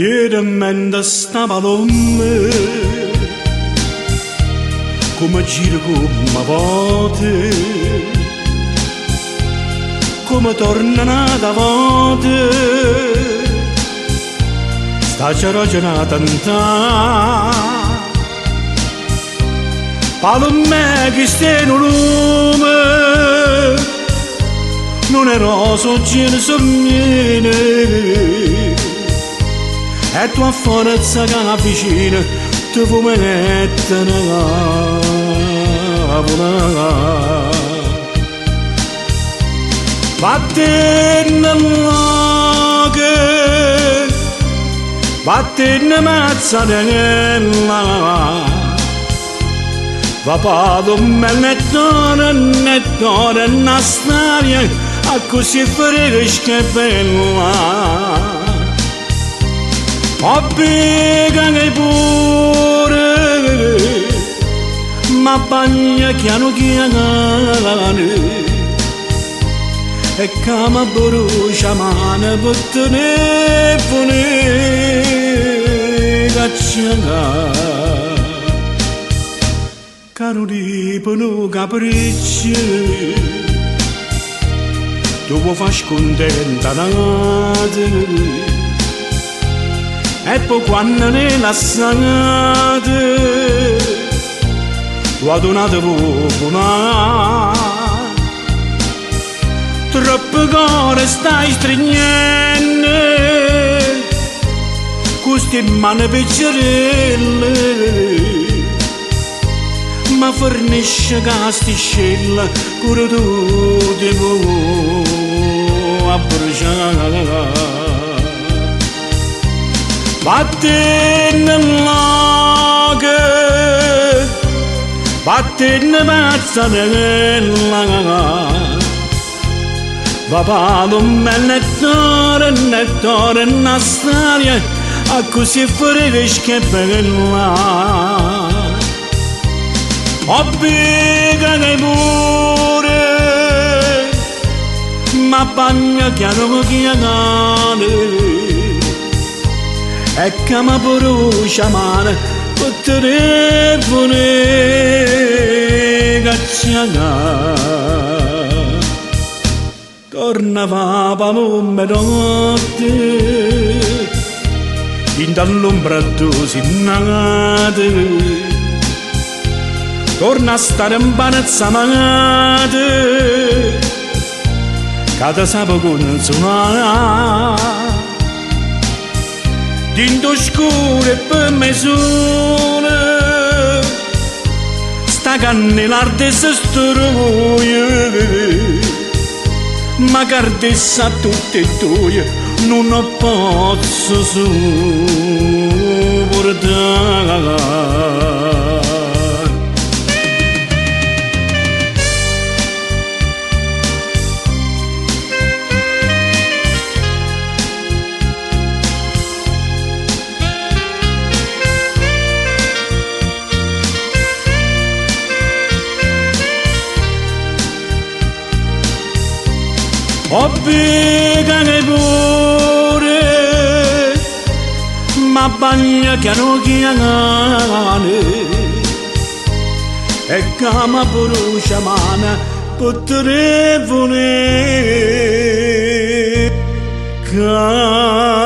Fieramente sta palome come gira come volte, come torna da volte, sta già ragionata tanta. Palome che stai in un lume, non è roso, gira sommine, e tua forza che avvicina ti fumenetta nella volata. Vattene nell'oche, vattene mazzanella, va Palome nettore, una storia a così fresca e bella. Ho piegato pure, ma bagna piano piano, e come brucia mano per telefoni cacciata. Caro ripono capricci, tu vuoi far scontenta nata, e poi quando ne lasciate, tu adonate vuoi. Troppo cuore stai stringendo, queste mani piccerelle, ma fornisce casticella, pure tu ti vuoi abbruciare. Vattene nell'oche, vattene mazzanella, va Palome nettore, una storia a così fresca e bella. Ho piegato pure, ma bagna piano piano, e come brucia mano per telefoni cacciata. Tornava Palome notte, in dall'ombra tu si nate, torna a stare in panezza che ti sape consolare. Dinto scuro e per mezz'ora, sta cannell'arte si struia, ma cardessa tutte e due non posso sopportare. Ho piegato pure, ma bagna piano piano, e come brucia mano per telefoni cacciata.